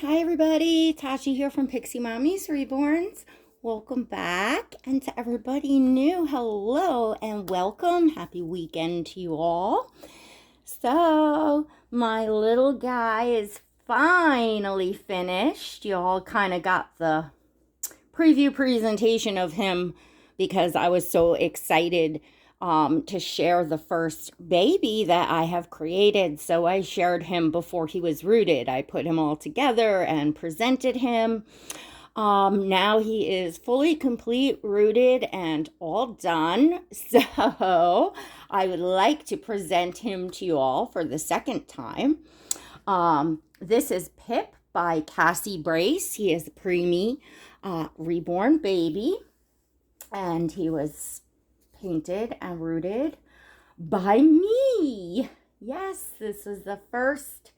Hi everybody, Tashi here from Piximommy's Reborns. Welcome back, and to everybody new, hello and welcome. Happy weekend to you all. So, my little guy is finally finished. You all kind of got the preview presentation of him because I was so excited to share the first baby that I have created. So I shared him before he was rooted. I put him all together and presented him. Now he is fully complete, rooted, and all done. So I would like to present him to you all for the second time. This is Pip by Cassie Brace. He is a preemie reborn baby, and he was painted and rooted by me. Yes, this was the first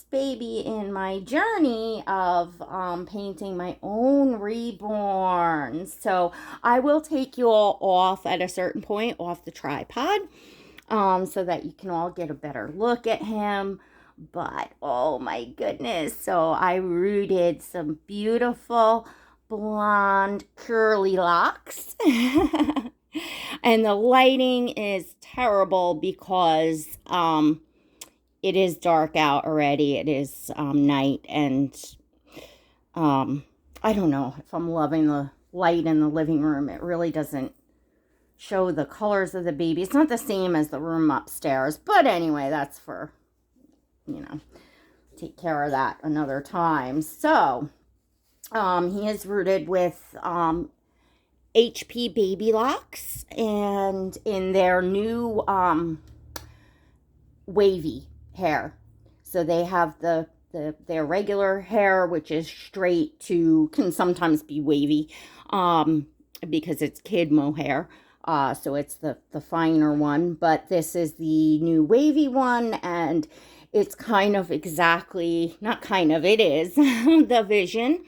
baby in my journey of painting my own reborns. So I will take you all off at a certain point off the tripod so that you can all get a better look at him. But oh my goodness, so I rooted some beautiful blonde curly locks. And the lighting is terrible because it is dark out already. It is night, and I don't know if I'm loving the light in the living room. It really doesn't show the colors of the baby. It's not the same as the room upstairs, but anyway, that's for, take care of that another time. So he is rooted with HP baby locks, and in their new wavy hair. So they have their regular hair, which is straight to, can sometimes be wavy because it's kid mohair. So it's the finer one, but this is the new wavy one, and it's kind of exactly, not kind of, it is the vision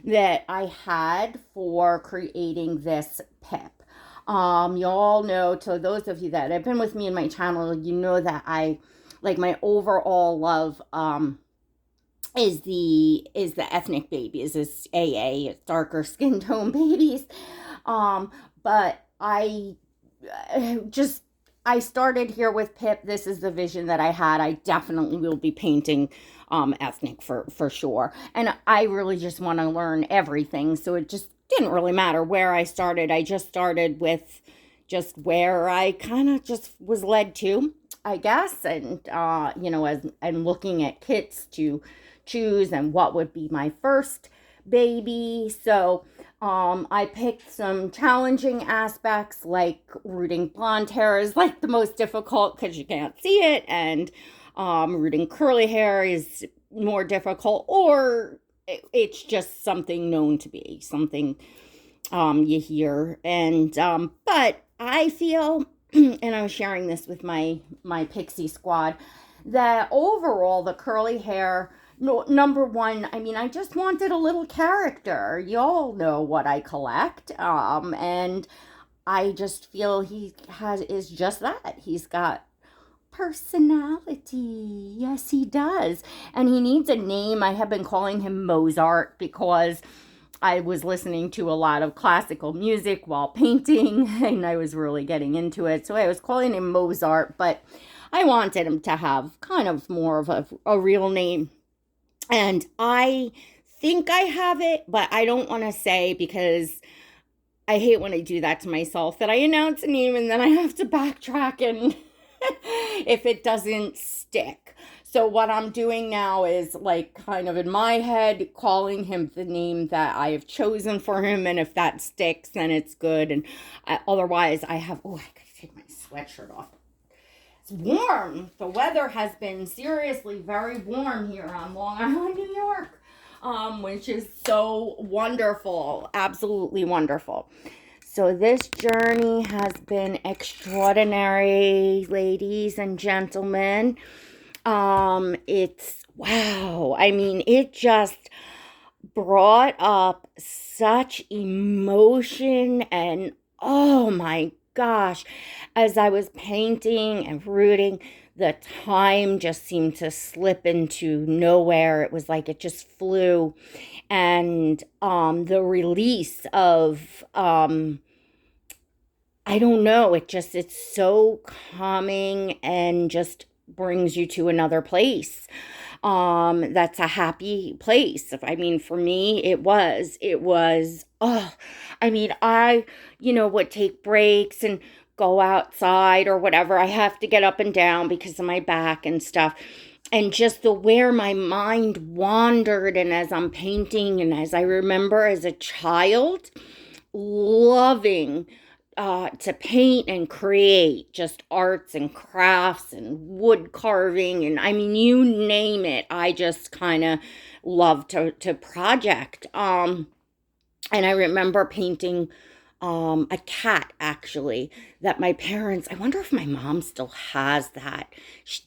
that I had for creating this Pip. You all know, to those of you that have been with me in my channel, you know that I, like, my overall love is the ethnic babies, is AA, it's darker skin tone babies. But I started here with Pip. This is the vision that I had. I definitely will be painting ethnic for sure. And I really just want to learn everything. So it just didn't really matter where I started. I just started with just where I kind of just was led to, I guess. And, as I'm looking at kits to choose and what would be my first baby. So I picked some challenging aspects, like rooting blonde hair is like the most difficult because you can't see it, and rooting curly hair is more difficult, or it's just something known to be something you hear. And but I feel, and I'm sharing this with my Pixie squad, that overall the curly hair, no, number one, I mean, I just wanted a little character. Y'all know what I collect. And I just feel is just that. He's got personality. Yes, he does. And he needs a name. I have been calling him Mozart because I was listening to a lot of classical music while painting, and I was really getting into it. So I was calling him Mozart, but I wanted him to have kind of more of a real name. And I think I have it, but I don't want to say, because I hate when I do that to myself, that I announce a name and then I have to backtrack and if it doesn't stick. So what I'm doing now is, like, kind of in my head, calling him the name that I have chosen for him. And if that sticks, then it's good. And otherwise I gotta take my sweatshirt off. It's warm. The weather has been seriously very warm here on Long Island, New York, which is so wonderful, absolutely wonderful. So this journey has been extraordinary, ladies and gentlemen. It's, wow. I mean, it just brought up such emotion, and oh my gosh, as I was painting and rooting, the time just seemed to slip into nowhere. It was like it just flew. And the release of, I don't know, it's so calming and just brings you to another place. That's a happy place. I mean, for me, oh, I mean, would take breaks and go outside or whatever. I have to get up and down because of my back and stuff. And just the where my mind wandered, and as I'm painting, and as I remember as a child, loving to paint and create just arts and crafts and wood carving, and I mean, you name it. I just kind of love to project. And I remember painting a cat, actually, that my parents, I wonder if my mom still has that.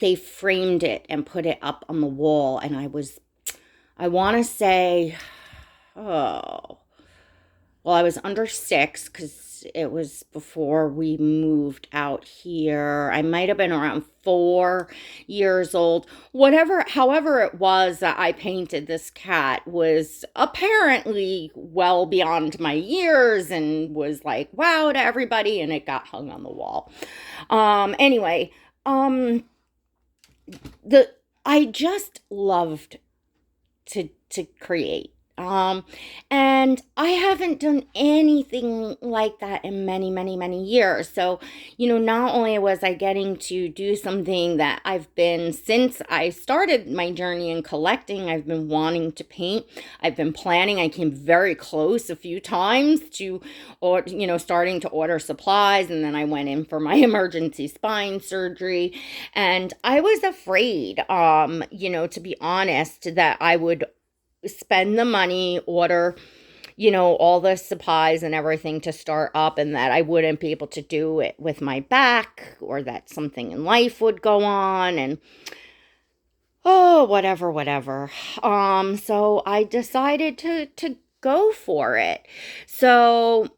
They framed it and put it up on the wall, and I want to say, oh, well, I was under 6 because it was before we moved out here. I might have been around 4 years old. However it was that I painted this cat was apparently well beyond my years and was like, wow to everybody, and it got hung on the wall. Anyway, I just loved to create. And I haven't done anything like that in many, many, many years. So, not only was I getting to do something that since I started my journey in collecting, I've been wanting to paint. I've been planning. I came very close a few times to, starting to order supplies. And then I went in for my emergency spine surgery. And I was afraid, to be honest, that I would spend the money, order, all the supplies and everything to start up, and that I wouldn't be able to do it with my back, or that something in life would go on, and whatever. So I decided to go for it. So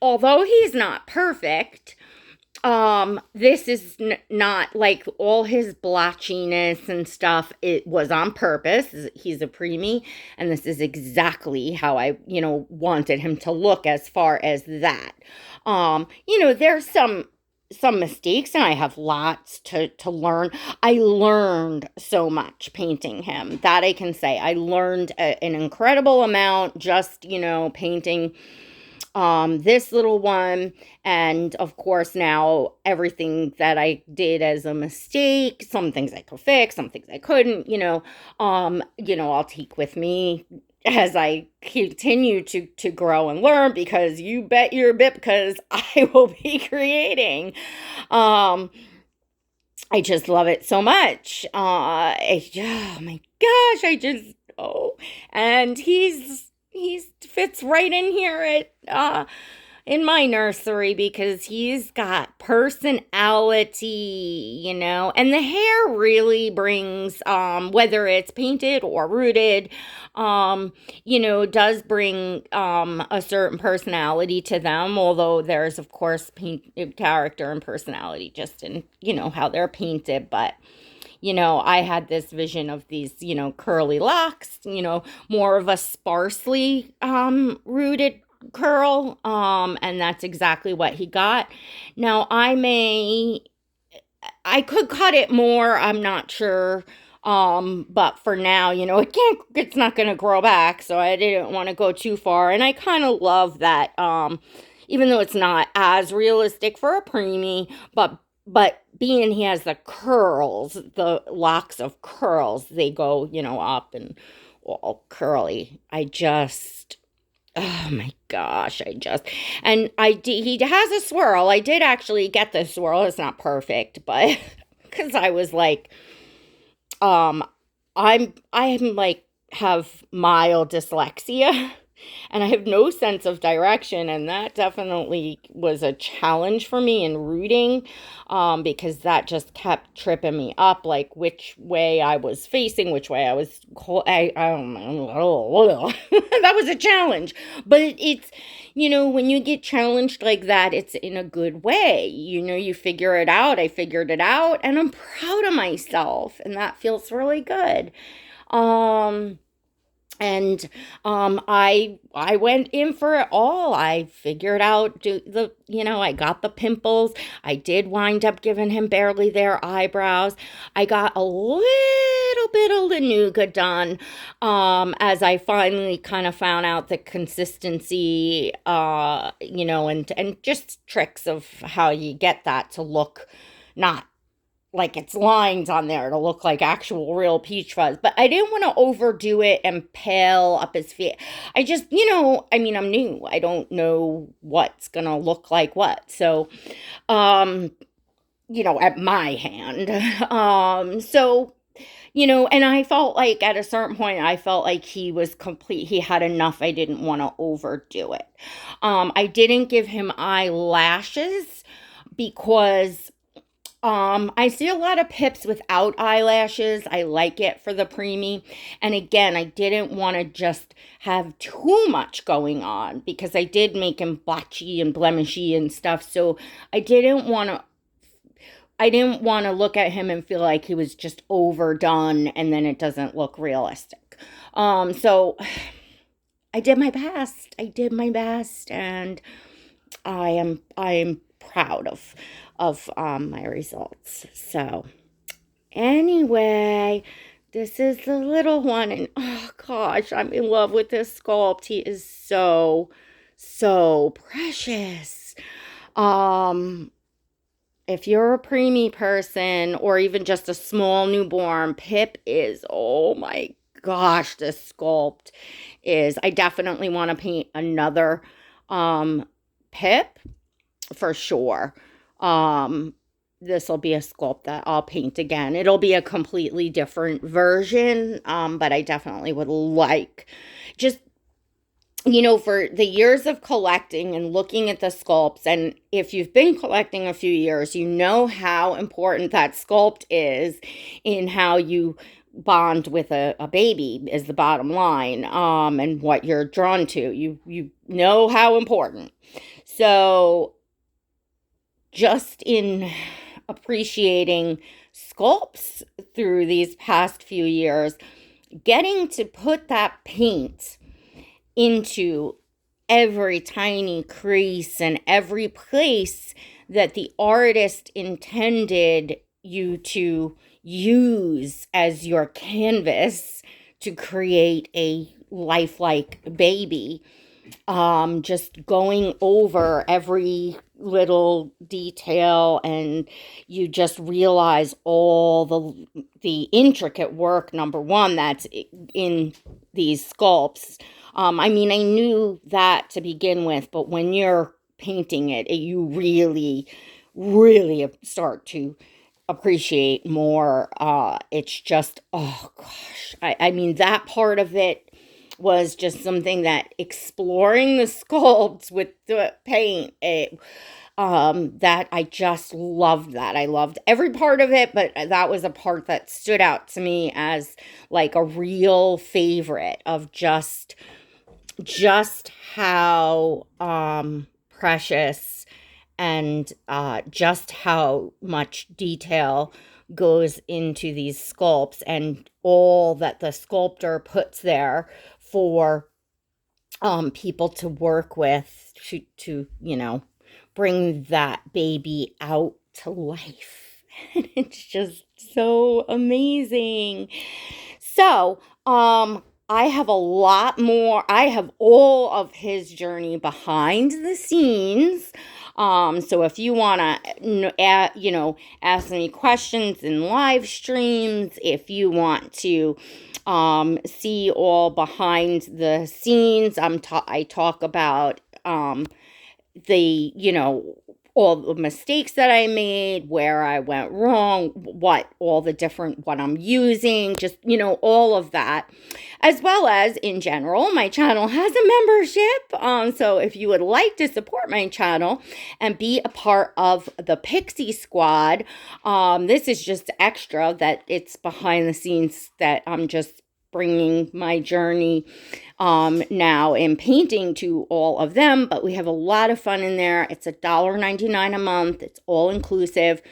although he's not perfect, this is not like all his blotchiness and stuff. It was on purpose. He's a preemie, and this is exactly how I, wanted him to look as far as that. There's some mistakes, and I have lots to learn. I learned so much painting him, that I can say. I learned an incredible amount just, painting this little one. And of course, now everything that I did as a mistake, some things I could fix, some things I couldn't, I'll take with me as I continue to grow and learn, because you bet your bit, because I will be creating. I just love it so much. Oh my gosh, and he fits right in here in my nursery, because he's got personality, and the hair really brings, whether it's painted or rooted, does bring a certain personality to them, although there's, of course, character and personality just in, how they're painted. But I had this vision of these, curly locks, more of a sparsely rooted curl, and that's exactly what he got. Now, I could cut it more, I'm not sure, but for now, it's not going to grow back, so I didn't want to go too far. And I kind of love that, even though it's not as realistic for a preemie, but being he has the curls, the locks of curls, they go, up and all curly. Oh my gosh, and he has a swirl. I did actually get the swirl. It's not perfect, but because I was like, I'm like, have mild dyslexia. and I have no sense of direction. And that definitely was a challenge for me in rooting, because that just kept tripping me up, like which way I was facing, which way I was, I don't know. That was a challenge. But it's, when you get challenged like that, it's in a good way. You figure it out. I figured it out, and I'm proud of myself, and that feels really good. Um, and I went in for it all. I figured out I got the pimples. I did wind up giving him barely their eyebrows. I got a little bit of Lanuga done, as I finally kind of found out the consistency, and just tricks of how you get that to look not like it's lines on there to look like actual real peach fuzz. But I didn't want to overdo it and pale up his face. I just, I'm new. I don't know what's going to look like what. So, at my hand. And I felt like at a certain point, I felt like he was complete. He had enough. I didn't want to overdo it. I didn't give him eyelashes because I see a lot of pips without eyelashes. I like it for the preemie. And again, I didn't want to just have too much going on because I did make him blotchy and blemishy and stuff. So I didn't want to look at him and feel like he was just overdone and then it doesn't look realistic. So I did my best. And I am proud of my results. So anyway, this is the little one, and oh gosh, I'm in love with this sculpt. He is so precious. If you're a preemie person or even just a small newborn, Pip is, oh my gosh, this sculpt is, I definitely want to paint another Pip for sure. This will be a sculpt that I'll paint again. It'll be a completely different version, but I definitely would like just, for the years of collecting and looking at the sculpts, and if you've been collecting a few years, you know how important that sculpt is in how you bond with a baby is the bottom line, and what you're drawn to. You know how important. So just in appreciating sculpts through these past few years, getting to put that paint into every tiny crease and every place that the artist intended you to use as your canvas to create a lifelike baby. Just going over every little detail, and you just realize all the intricate work, number one, that's in these sculpts. I knew that to begin with, but when you're painting it, you really, really start to appreciate more. It's just, oh gosh, that part of it was just something that exploring the sculpts with the paint, that I just loved that. I loved every part of it, but that was a part that stood out to me as like a real favorite of just how precious and just how much detail goes into these sculpts and all that the sculptor puts there for people to work with to bring that baby out to life. And it's just so amazing. So, I have a lot more. I have all of his journey behind the scenes. So if you want to, ask me questions in live streams, if you want to see all behind the scenes, I talk about the, all the mistakes that I made, where I went wrong, what I'm using, just, all of that. As well as, in general, my channel has a membership. So if you would like to support my channel and be a part of the Pixie Squad, this is just extra, that it's behind the scenes, that I'm just bringing my journey now in painting to all of them. But we have a lot of fun in there. It's $1.99 a month. It's all inclusive.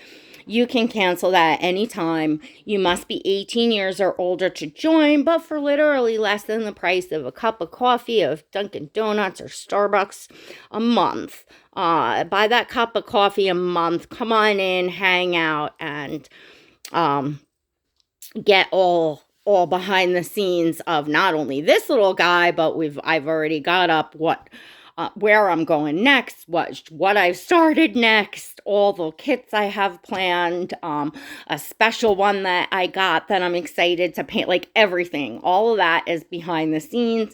You can cancel that anytime. You must be 18 years or older to join, but for literally less than the price of a cup of coffee of Dunkin' Donuts or Starbucks a month. Buy that cup of coffee a month. Come on in, hang out, and get all behind the scenes of not only this little guy, but I've already got up where I'm going next, what I've started next, all the kits I have planned, a special one that I got that I'm excited to paint, like everything. All of that is behind the scenes.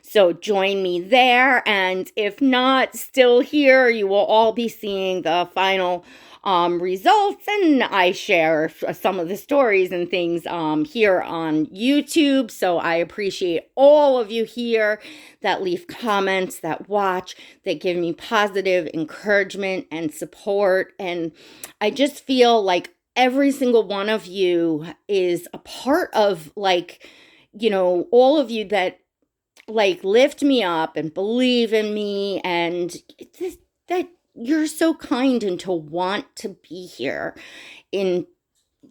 So join me there. And if not still here, you will all be seeing the final results, and I share some of the stories and things here on YouTube. So I appreciate all of you here that leave comments, that watch, that give me positive encouragement and support. And I just feel like every single one of you is a part of, like, all of you that like lift me up and believe in me, and that you're so kind and to want to be here in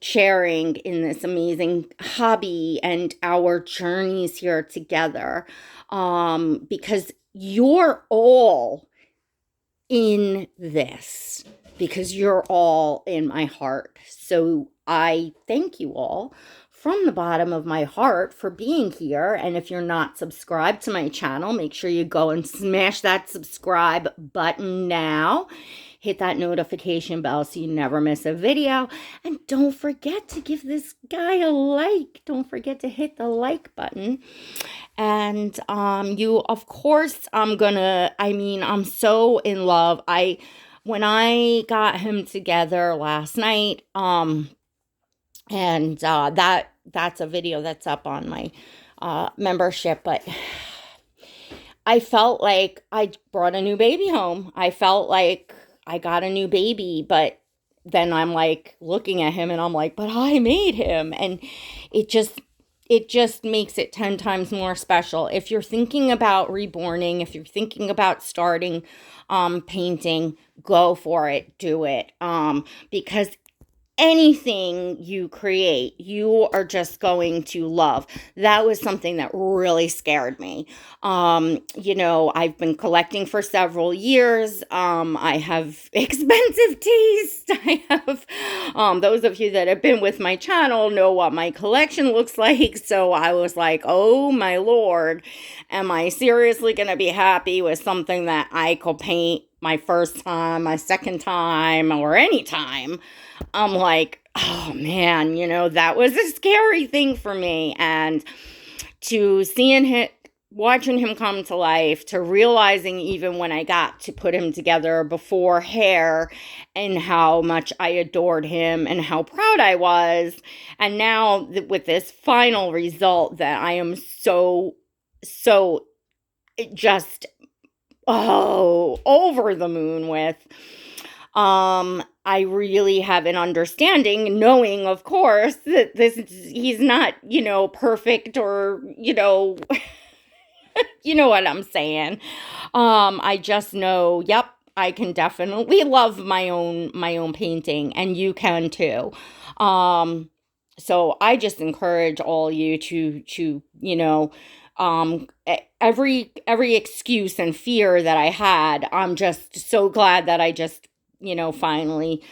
sharing in this amazing hobby and our journeys here together, because you're all in this, because you're all in my heart. So I thank you all from the bottom of my heart for being here. And if you're not subscribed to my channel, make sure you go and smash that subscribe button now. Hit that notification bell so you never miss a video. And don't forget to give this guy a like. Don't forget to hit the like button. And you, of course, I'm so in love. When I got him together last night, and that's a video that's up on my membership. But I felt like I brought a new baby home. I felt like I got a new baby. But then I'm like looking at him and I'm like, but I made him. And it just makes it 10 times more special. If you're thinking about reborning, if you're thinking about starting painting, go for it. Do it. Because anything you create, you are just going to love. That was something that really scared me. I've been collecting for several years. I have expensive taste. I have, those of you that have been with my channel know what my collection looks like. So I was like, oh my Lord, am I seriously going to be happy with something that I could paint my first time, my second time, or any time? I'm like, oh man, that was a scary thing for me. And to watching him come to life, to realizing even when I got to put him together before hair, and how much I adored him and how proud I was. And now with this final result that I am so just, over the moon with. I really have an understanding, knowing, of course, that he's not, perfect, or, you know what I'm saying. I just know, yep, I can definitely love my own painting, and you can too. So I just encourage all you to, every excuse and fear that I had, I'm just so glad that I just, finally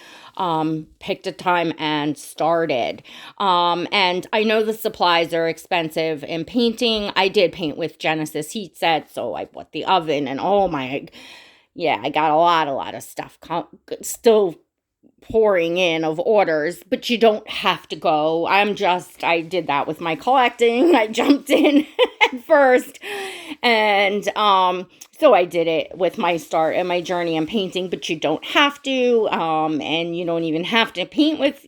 picked a time and started. And I know the supplies are expensive in painting. I did paint with Genesis heat sets, so I bought the oven, and I got a lot of stuff still pouring in of orders, but you don't have to go. I did that with my collecting. I jumped in at first, And so I did it with my start and my journey in painting, but you don't have to, and you don't even have to paint with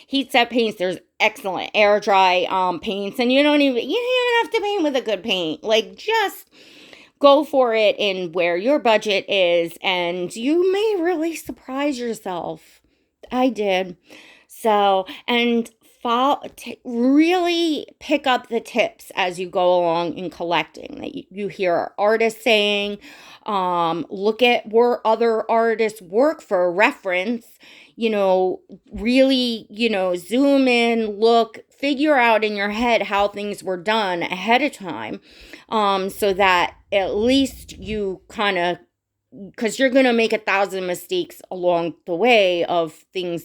heat set paints. There's excellent air dry paints, and you don't even have to paint with a good paint. Like, just go for it in where your budget is, and you may really surprise yourself. I did. So, and really pick up the tips as you go along in collecting that you hear artists saying. Look at where other artists work for reference. Really, zoom in, look, figure out in your head how things were done ahead of time, so that at least you kind of, because you're going to make 1,000 mistakes along the way of things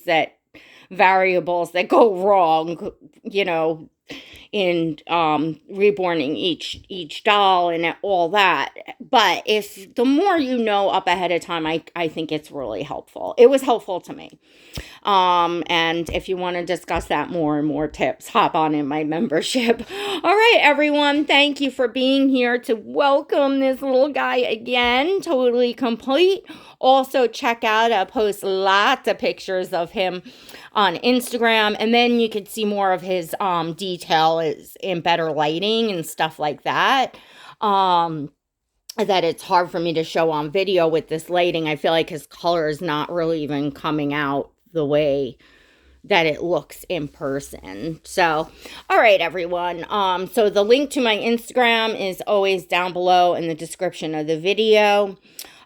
variables that go wrong, in reborning each doll and all that. But if the more you know up ahead of time, I think it's really helpful. It was helpful to me. And if you want to discuss that more and more tips, hop on in my membership. All right, everyone. Thank you for being here to welcome this little guy again. Totally complete. Also, check out, I post lots of pictures of him on Instagram, and then you could see more of his detail in better lighting and stuff like that. That it's hard for me to show on video with this lighting. I feel like his color is not really even coming out the way that it looks in person. So, all right, everyone. So the link to my Instagram is always down below in the description of the video.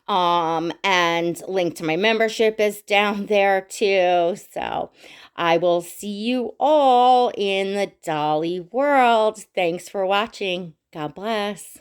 And link to my membership is down there too. So I will see you all in the Dolly world. Thanks for watching. God bless.